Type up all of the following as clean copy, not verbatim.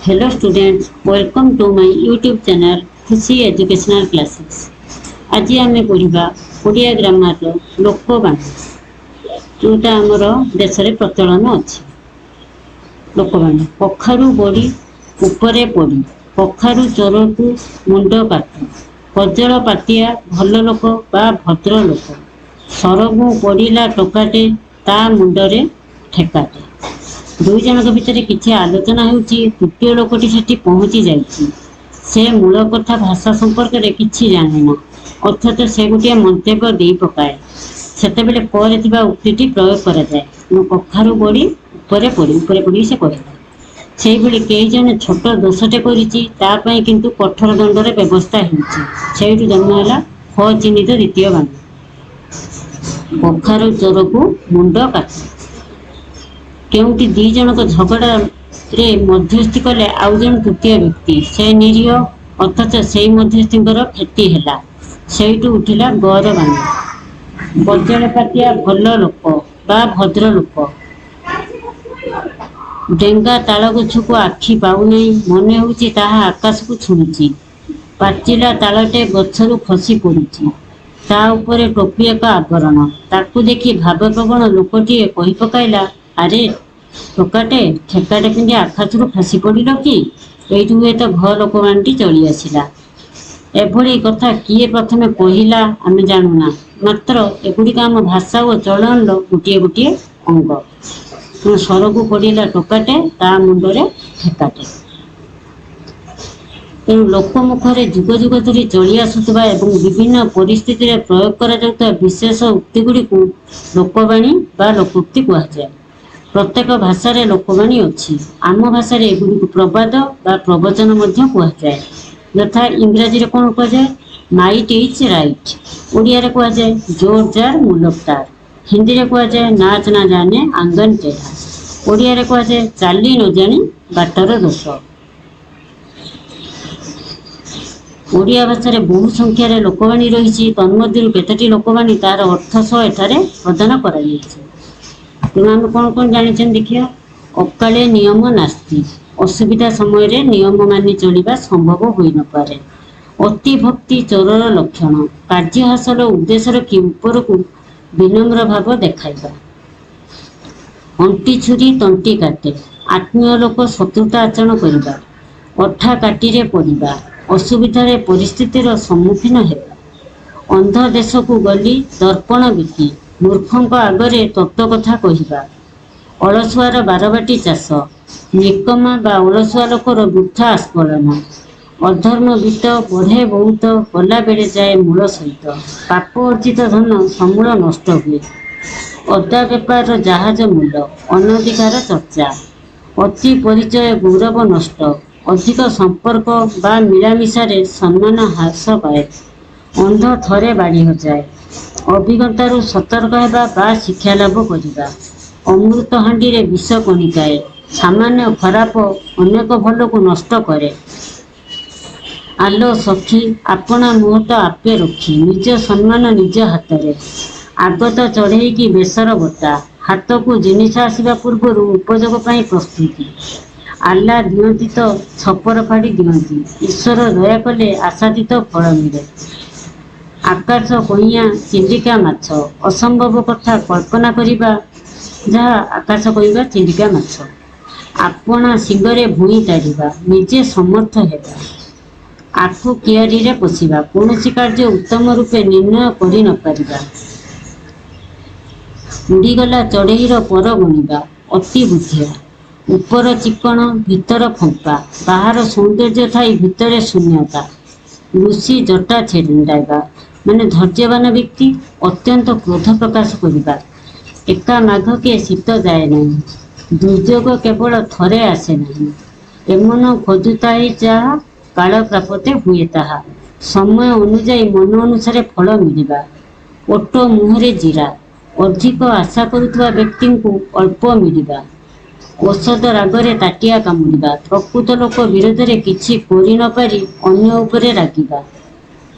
Hello students, welcome to my YouTube channel खुशी educational classes. आज आम पढ़ा ओडिया ग्रामर लोकवाणी जोटा आमर देश में प्रचलन अच्छी। लोकवाणी कखारू बड़ी उपरे पड़ी कखारू चोर को मुंड काट कजल पातिया भल लोक बा भद्र लोक सरगु पड़ा टोकाटे ता मुंडरे ठेकाटे। दुई जनक भितर किसी आलोचना होती तृतीय लोकटी सेठी पहुँची जाइए से मूल कथा भाषा संपर्क में किसी जाने अथच से गोटे मंतव्य दे पकाए सेतेबेले पर थिबा उक्तिटी प्रयोग करा जाए कखारू बड़ी उपरे पड़ी से कहला से बेले कई जन छोट दोषटे कर किंतु कठोर दंडर व्यवस्था होती जन्म ख चिन्हित द्वितीय बाणी कखारू चोर को मुंड काट केउटी दी जनक झगड़ा रे मध्यस्थी कले आउ जन तृतीय व्यक्ति से निरीह अथच से मध्यस्थी क्षति है से उठिला गौर बाणी बजल पातिया भल लोक बा भद्र लोक डेंगा ताल गछ को आखि पाऊना मन होउची ताहा आकाश को छुणुची पाचिला तालटे गछरु खसी पड़ुची ता उपरे टोपी एक आवरण ताकू देखी भावप्रवण लोकटीए कही पकाइला अरे टोकाटे ठेकाटे पिंधि आकाशरू खसी पड़िल कि ये हुए तो घ लोकवाणी चली आसला। एभली कथा किए प्रथमे कहला आमे जानूना मात्र एगुड़िक आम भाषा और चलन गोटे गोटे अंग सरगु पड़ा टोकाटे ता मुंडरे ठेकाटे। तेणु लोकमुखरे जुग जुग धरी चली आसुवा एवं विभिन्न परिस्थिति रे प्रयोग करा विशेष उक्तिगुड़ी लोकवाणी बा लोकोक्ति कहुए। प्रत्येक भाषा रे लोकवाणी अच्छी आम भाषा एगुड़ी प्रबाद बा प्रवचन कहुए यथा इंग्राजी रे कौन कहुए माइट इज राइट ओडिया रे कहुए जोर जार मुलक तार हिंदी रे कहुए नाच ना जाने आंगन टेढ़ा ओडिया रे कहुए चाली न जानी बाटर दोष। ओडिया भाषा रे बहु संख्यार लोकवाणी रही तन्मध्य केतोटी लोकवाणी तार अर्थ सह एठारे प्रदान करा जायछि। तेणु आम कौन कौन जानी देखिए अकाले नियम नास्ति असुविधा समय नियम मानि चलवा संभव हो न पारे अति भक्ति चोरर लक्षण कार्य हासिल उद्देश्य रखी ऊपर को विनम्र भाव देखाइबा अंटी छुरी तंटी काटे आत्मीय लोक शत्रुता आचरण करवा अठा काटी पड़ा असुविधार परिस्थितिर सम्मुखीन हेबा अंध देश को गली दर्पण बिकी मूर्खों आगरे तत्व कथा कहवा अलसुआर बारबाटी चाष निकमा बा अलसुआ लोकर वृथा आस्फलन अधर्म वित्त बढ़े बहुत गला बेड़े जाए मूल सहित पाप अर्जित धन समूल नष्ट हुए अदा बेपार जहाज मूल अनधिकार चर्चा अति परिचय गौरव नष्ट अधिक संपर्क बा मिलामिशारे सम्मान ह्रास पाए अंध थरे बाड़ी जाए अभिज्ञतारू सतर्क हेबा बा शिक्षा लाभ करिबा अमृत हांडी रे विष कणिकाए सामान्य खराब अनेक भल को नष्ट करे आलो सखी आपना मुह तो आपे रखी निज सम्मान निज हाथ रे आगत चढ़ई की बेसर बता हाथ को जिनिस आसवा पूर्व उपयोग पाई प्रस्तुति आल्ला दियंती तो छपर फाड़ी दियंती ईश्वर दया कले आशातीत फल मिले आकाश कइया चिलिका माछ असंभव कथा कल्पना करिबा जहाँ आकाश कहवा चिलिका माछ आपना सिंगरे भूई तारिबा निजे समर्थ हेबा आखु कियारी रे पशिबा कौनसी कार्य उत्तम रूपे निर्णय करि न पारिबा उड़ीगला चढ़ईर पर गणिबा अति बुद्धिया ऊपर चिकण भीतर फंपा बाहर सौंदर्य थाई भितर शून्यता ऋषि जटा छेड़ाइबा माने धैर्यवान व्यक्ति अत्यंत क्रोध प्रकाश करिबा एका माघ के शीत जाए नहीं दुर्योग केवल थरे आसे नहीं एमन खोजुताई जहा काल प्राप्ते हुए ताहा समय अनुजाई मन अनुसार फल मिलिबा ओट मुहरे जीरा अधिक आशा करुवा व्यक्ति को अल्प मिलिबा औषध रागरे ताटिया कामुड़िबा प्रकृत लोक विरोध में किछि करि न पारि अन्य उपरे रागिबा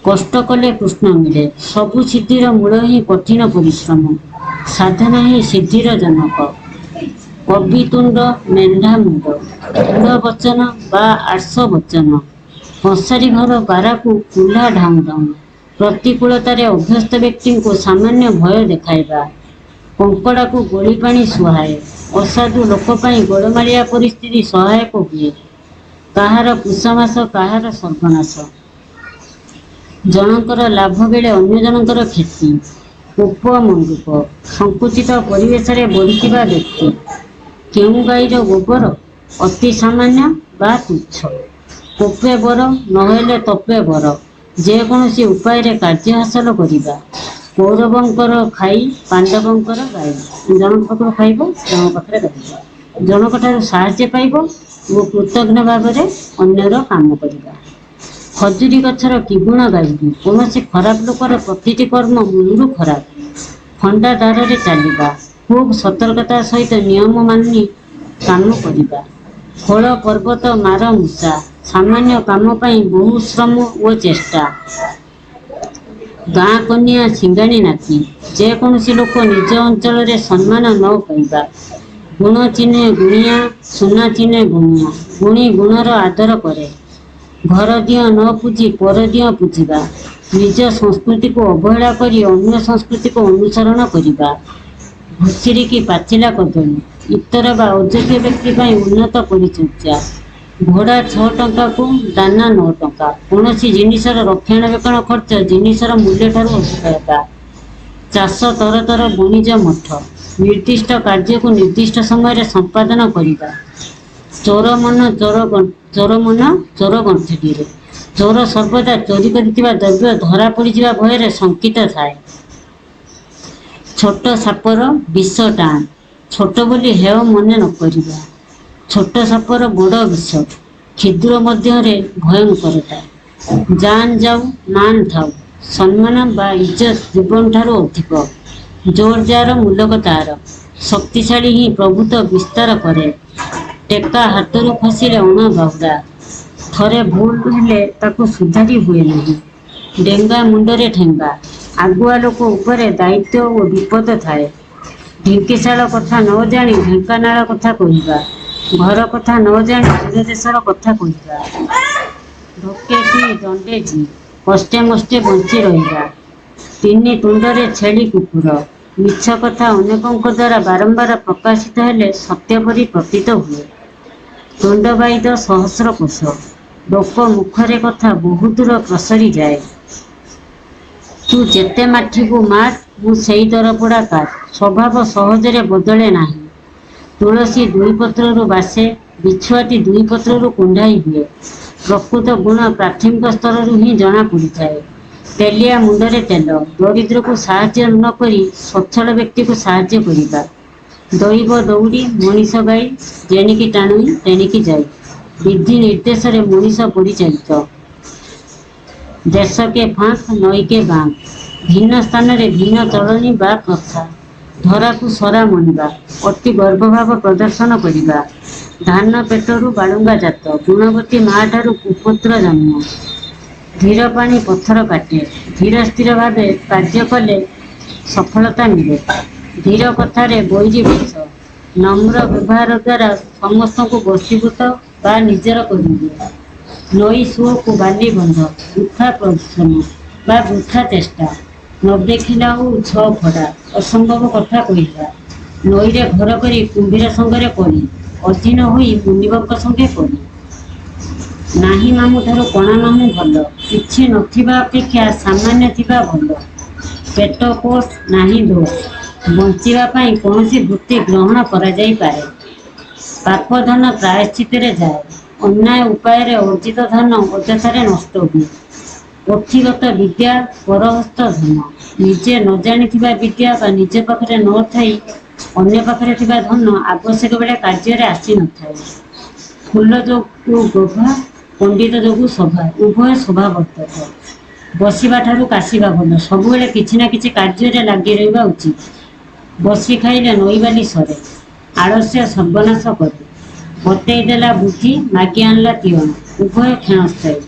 कष्ट कले कृष्ण मिले सबु सिद्धिर मूल ही कठिन परिश्रम साधना ही सिद्धिर जनक कवितुंड मेंढा मुंड ଦୃଢ଼ ବଚନ ବା ଆର୍ଷ ବଚନ। କଂସାରୀ ଘର ବାରାକୁ କୁଲ୍ହା ଢାଉଁ ଢାଉଁ। ପ୍ରତିକୂଳତାରେ ଅଭ୍ୟସ୍ତ ବ୍ୟକ୍ତିଙ୍କୁ ସାମାନ୍ୟ ଭୟ ଦେଖାଇବା। କଙ୍କଡ଼ାକୁ ଗୋଳି ପାଣି ସୁହାଏ। ଅସାଧୁ ଲୋକ ପାଇଁ ଗୋଳମାଳିଆ ପରିସ୍ଥିତି ସହାୟକ ହୁଏ। କାହାର ପୁଷମାସ କାହାର ସର୍ବନାଶ। ଜଣଙ୍କର ଲାଭ ବେଳେ ଅନ୍ୟ ଜଣଙ୍କର କ୍ଷତି। କୋପ ମଣ୍ଡୁକ। ସଙ୍କୁଚିତ ପରିବେଶରେ ବଢ଼ିଥିବା ବ୍ୟକ୍ତି। କେଉଁ ଗାଈର ଗୋବର? ଅତି ସାମାନ୍ୟ ବା ତୁଚ୍ଛ। କୋପେ ବର ନହେଲେ ତପେ ବର। ଯେକୌଣସି ଉପାୟରେ କାର୍ଯ୍ୟ ହାସଲ କରିବା। କୌରବଙ୍କର ଖାଇ ପାଣ୍ଡବଙ୍କର ଗାଈ। ଜଣଙ୍କ ପାଖରୁ ଖାଇବ ଜଣଙ୍କ ପାଖରେ ରହିବ। ଜଣଙ୍କ ଠାରୁ ସାହାଯ୍ୟ ପାଇବ ଓ କୃତଜ୍ଞ ଭାବରେ ଅନ୍ୟର କାମ କରିବା। ଖଜୁରୀ ଗଛର କି ଗୁଣ ଗାଇବି? କୌଣସି ଖରାପ ଲୋକର ପ୍ରତିଟି କର୍ମ ମୂଳରୁ ଖରାପ। ଖଣ୍ଡା ଦାରରେ ଚାଲିବା। ଖୁବ୍ ସତର୍କତା ସହିତ ନିୟମ ମାନି କାମ କରିବା। ଖୋଳ ପର୍ବତ ମାର ମୂଷା। ସାମାନ୍ୟ କାମ ପାଇଁ ବହୁ ଶ୍ରମ ଓ ଚେଷ୍ଟା। ଗାଁ କନିଆ ସିଙ୍ଗାଣି ନାତି। ଯେକୌଣସି ଲୋକ ନିଜ ଅଞ୍ଚଳରେ ସମ୍ମାନ ନ ପାଇବା। ଗୁଣ ଚିହ୍ନେ ଗୁଣିଆ, ସୁନା ଚିହ୍ନେ ଗୁଣିଆ। ଗୁଣୀ ଗୁଣର ଆଦର କରେ। ଘର ଦିଅଁ ନ ପୂଜି ପର ଦିଅଁ ପୂଜିବା। ନିଜ ସଂସ୍କୃତିକୁ ଅବହେଳା କରି ଅନ୍ୟ ସଂସ୍କୃତିକୁ ଅନୁସରଣ କରିବା। ଘୁଷୁରିକି ପାଚିଲା କଦଳୀ। ଇତର ବା ଅଯୋଗ୍ୟ ବ୍ୟକ୍ତି ପାଇଁ ଉନ୍ନତ ପରିଚର୍ଯ୍ୟା। ଘୋଡ଼ା 6 ଟଙ୍କାକୁ ଦାନା 9 ଟଙ୍କା। କୌଣସି ଜିନିଷର ରକ୍ଷଣାବେକ୍ଷଣ ଖର୍ଚ୍ଚ ଜିନିଷର ମୂଲ୍ୟଠାରୁ ଅଧିକ ହେବା। ଚାଷ ତରତର ବଣିଜ ମଠ। ନିର୍ଦ୍ଦିଷ୍ଟ କାର୍ଯ୍ୟକୁ ନିର୍ଦ୍ଦିଷ୍ଟ ସମୟରେ ସମ୍ପାଦନ କରିବା। ଚୋର ମନ ଚୋର ଗଣ୍ଠିଟିରେ। ଚୋର ସର୍ବଦା ଚୋରି କରିଥିବା ଦ୍ରବ୍ୟ ଧରା ପଡ଼ିଯିବା ଭୟରେ ଶଙ୍କିତ ଥାଏ। ଛୋଟ ସାପର ବିଷ ଟାଣ। ଛୋଟ ବୋଲି ହେୟ ମନେ ନ କରିବା। ଛୋଟ ସାପର ବଡ଼ ବିଷ। କ୍ଷୁଦ୍ର ମଧ୍ୟରେ ଭୟଙ୍କରତା। ଜାନ୍ ଯାଉ ମାନ ଥାଉ। ସମ୍ମାନ ବା ଇଜ୍ଜତ ଜୀବନଠାରୁ ଅଧିକ। ଜୋର ଯାର ମୁଲକ ତାର। ଶକ୍ତିଶାଳୀ ହିଁ ପ୍ରଭୁତ୍ୱ ବିସ୍ତାର କରେ। ଟେକା ହାତରୁ ଖସିଲେ ଅଣା ବାହୁଡ଼ା। ଥରେ ଭୁଲ ହେଲେ ତାକୁ ସୁଧାରି ହୁଏ ନାହିଁ। ଡେଙ୍ଗା ମୁଣ୍ଡରେ ଠେଙ୍ଗା। ଆଗୁଆ ଲୋକ ଉପରେ ଦାୟିତ୍ୱ ଓ ବିପଦ ଥାଏ। ଢିଙ୍କିଶାଳ କଥା ନ ଜାଣି ଢେଙ୍କାନାଳ କଥା କହିବା। ଘର କଥା ନ ଜାଣି ଦୂର ଦେଶର କଥା କହିବା। ଢୋକେ ପି ଦଣ୍ଡେ ଜୀ। କଷ୍ଟେ ମଷ୍ଟେ ବଞ୍ଚି ରହିବା। ତିନି ତୁଣ୍ଡରେ ଛେଳି କୁକୁର। ମିଛ କଥା ଅନେକଙ୍କ ଦ୍ୱାରା ବାରମ୍ବାର ପ୍ରକାଶିତ ହେଲେ ସତ୍ୟ ପରି ପ୍ରତୀତ ହୁଏ। ଦଣ୍ଡବାଇଦ ସହସ୍ର କୋଶ। ଲୋକ ମୁଖରେ କଥା ବହୁ ଦୂର ପ୍ରସରି ଯାଏ। ତୁ ଯେତେ ମାଠିବୁ ମାଠ୍ ମୁଁ ସେଇ ଦରପୋଡ଼ା କାଠ। ସ୍ୱଭାବ ସହଜରେ ବଦଳେ ନାହିଁ। ତୁଳସୀ 2 ପତ୍ରରୁ ବାସେ। ବିଛୁଆତି 2 ପତ୍ରରୁ କୁଣ୍ଢାଇ ହୁଏ। ପ୍ରକୃତ ଗୁଣ ପ୍ରାଥମିକ ସ୍ତରରୁ ହିଁ ଜଣା ପଡ଼ିଥାଏ। ତେଲିଆ ମୁଣ୍ଡରେ ତେଲ। ଦରିଦ୍ରକୁ ସାହାଯ୍ୟ ନ କରି ସ୍ୱଚ୍ଛଳ ବ୍ୟକ୍ତିକୁ ସାହାଯ୍ୟ କରିବା। ଦଇବ ଦଉଡ଼ି ମଣିଷ ଗାଇ। ଯେଣିକି ଟାଣୁଇ ତେଣିକି ଯାଇ। ବିଧି ନିର୍ଦ୍ଦେଶରେ ମଣିଷ ପରିଚାଳିତ। ଦେଶକେ ଫାଙ୍କ୍ ନଈକେ ବାଙ୍କ। ଭିନ୍ନ ସ୍ଥାନରେ ଭିନ୍ନ ଚଳଣି ବା ପ୍ରଥା। ଧରାକୁ ସରା ମଣିବା। ଅତି ଗର୍ଭଭାବ ପ୍ରଦର୍ଶନ କରିବା। ଧାନ ପେଟରୁ ବାଳୁଙ୍ଗା ଜାତ। ଗୁଣବତୀ ମାଠାରୁ କୁପୁତ୍ର ଜନ୍ମ। ଧୀର ପାଣି ପଥର କାଟେ। ଧୀର ସ୍ଥିର ଭାବେ କାର୍ଯ୍ୟ କଲେ ସଫଳତା ମିଳେ। ଧୀର କଥାରେ ବୈରୀ ବିଷ। ନମ୍ର ବ୍ୟବହାର ଦ୍ୱାରା ସମସ୍ତଙ୍କୁ ବଶୀଭୂତ ବା ନିଜର କରିନିଏ। ନଈ ସୁଅକୁ ବାଲି ବନ୍ଧ। ବୃଥା ପରିଶ୍ରମ ବା ବୃଥା ଚେଷ୍ଟା। ନ ଦେଖିଲା ଓଉ 6 ଫଡ଼ା। ଅସମ୍ଭବ କଥା କହିବା। ନଈରେ ଘର କରି କୁମ୍ଭୀର ସଙ୍ଗରେ ପଡ଼ି। ଅଧୀନ ହୋଇ ମୁନିବଙ୍କ ସଙ୍ଗେ ପଡ଼ି। ନାହିଁ ମାମୁଁ ଠାରୁ କଣା ମାମୁଁ ଭଲ। କିଛି ନଥିବା ଅପେକ୍ଷା ସାମାନ୍ୟ ଥିବା ଭଲ। ପେଟ ପୋଷ ନାହିଁ ଦୋଷ। ବଞ୍ଚିବା ପାଇଁ କୌଣସି ବୃତ୍ତି ଗ୍ରହଣ କରାଯାଇପାରେ। ପାପ ଧନ ପ୍ରାୟଶ୍ଚିତ୍ତରେ ଯାଏ। ଅନ୍ୟାୟ ଉପାୟରେ ଅର୍ଜିତ ଧନ ଅଯଥାରେ ନଷ୍ଟ ହୁଏ। ପୋଥିଗତ ବିଦ୍ୟା ପରହସ୍ତ ଧନ। ନିଜେ ନ ଜାଣିଥିବା ବିଦ୍ୟା ବା ନିଜ ପାଖରେ ନ ଥାଇ ଅନ୍ୟ ପାଖରେ ଥିବା ଧନ ଆବଶ୍ୟକ ବେଳେ କାର୍ଯ୍ୟରେ ଆସି ନଥାଏ। ଫୁଲ ଯୋଗୁ ଗଭା ପଣ୍ଡିତ ଯୋଗୁ ସଭା। ଉଭୟ ସ୍ୱଭାବତଃ। ବସିବା ଠାରୁ କାଶିବା ଭଲ। ସବୁବେଳେ କିଛି ନା କିଛି କାର୍ଯ୍ୟରେ ଲାଗି ରହିବା ଉଚିତ। ବସି ଖାଇଲେ ନଈବାଲି ସରେ। ଆଳସ୍ୟ ସର୍ବନାଶ କରେ। ବତେଇ ଦେଲା ବୁଦ୍ଧି ମାଗି ଆଣିଲା ତିଅଣ। ଉଭୟ କ୍ଷଣସ୍ଥାୟୀ।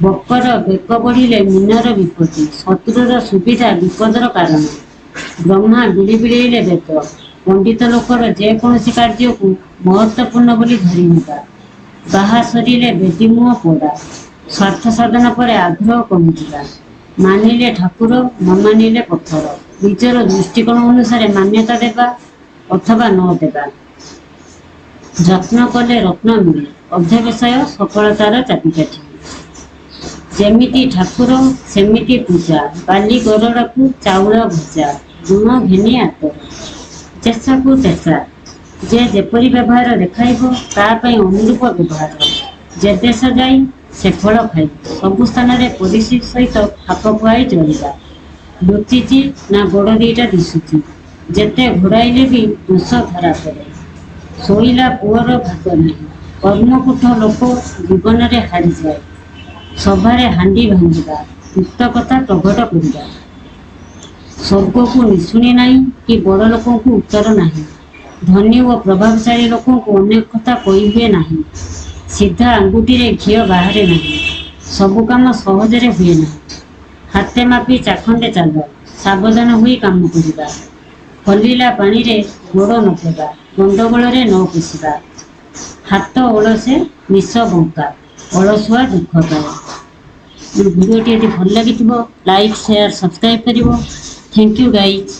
ବକର ବେକ ବଢ଼ିଲେ ମୀନର ବିପତ୍ତି। ଶତ୍ରୁର ସୁବିଧା ବିପଦର କାରଣ। ବ୍ରହ୍ମା ବିଳି ବିଳେଇଲେ ବେଦ। ପଣ୍ଡିତ ଲୋକର ଯେକୌଣସି କାର୍ଯ୍ୟକୁ ମହତ୍ତ୍ୱପୂର୍ଣ୍ଣ ବୋଲି ଧରି ନେବା। ବାହା ସରିଲେ ବେଦି ମୁହଁ ପୋଡ଼ା। ସ୍ୱାର୍ଥ ସାଧନ ପରେ ଆଗ୍ରହ କମିଯିବା। ମାନିଲେ ଠାକୁର, ନ ମାନିଲେ ପଥର। ନିଜର ଦୃଷ୍ଟିକୋଣ ଅନୁସାରେ ମାନ୍ୟତା ଦେବା ଅଥବା ନ ଦେବା। ଯତ୍ନ କଲେ ରତ୍ନ ମିଳେ। ଅଧ୍ୟବସାୟ ସଫଳତାର ଚାବିକାଠି। ଯେମିତି ଠାକୁର ସେମିତି ପୂଜା। ବାଲି ଗରଡ଼ାକୁ ଚାଉଳ ଭଜା। ଗୁଣ ଘେନି ଆଦର। ଚେଷାକୁ ତେଷା। ଯେ ଯେପରି ବ୍ୟବହାର ଦେଖାଇବ ତା ପାଇଁ ଅନୁରୂପ ବ୍ୟବହାର। ଯେ ଦେଶ ଯାଇ ସେ ଫଳ ଖାଇ। ସବୁ ସ୍ଥାନରେ ପରିସ୍ଥିତି ସହିତ ଖାପ ଖୁଆଇ ଚଳିବା। ଲୁଚିଛି ନା ଗୋଡ଼ ଦିଟା ଦିଶୁଛି। ଯେତେ ଘୋଡ଼ାଇଲେ ବି ଦୋଷ ଧରା ପଡ଼େ। ଶୋଇଲା ପୁଅର ଭାଗ ନାହିଁ। କର୍ମକୁଠ ଲୋକ ଜୀବନରେ ହାରିଯାଏ। ସଭାରେ ହାଣ୍ଡି ଭାଙ୍ଗିବା। ଗୁପ୍ତ କଥା ପ୍ରଘଟ କରିବା। ସ୍ୱର୍ଗକୁ ନିଶୁଣି ନାହିଁ କି ବଡ଼ ଲୋକଙ୍କୁ ଉତ୍ତର ନାହିଁ। ଧନୀ ଓ ପ୍ରଭାବଶାଳୀ ଲୋକଙ୍କୁ ଅନେକ କଥା କହିହୁଏ ନାହିଁ। ସିଧା ଆଙ୍ଗୁଠିରେ ଘିଅ ବାହାରେ ନାହିଁ। ସବୁ କାମ ସହଜରେ ହୁଏ ନାହିଁ। ହାତେ ମାପି ଚାଖଣ୍ଡେ ଚାଲ। ସାବଧାନ ହୋଇ କାମ କରିବା। ହଲିଲା ପାଣିରେ ଗୋଡ଼ ନ ଦେବା। ଗଣ୍ଡଗୋଳରେ ନ ପଶିବା। ହାତ ଅଳସେ ନିଶ ବଙ୍କା। ଅଳସୁଆ ଦୁଃଖ ପାଏ। ଭିଡ଼ିଓଟି ଯଦି ଭଲ ଲାଗିଥିବ ଲାଇକ୍, ସେୟାର, ସବସ୍କ୍ରାଇବ୍ କରିବ। Thank you guys.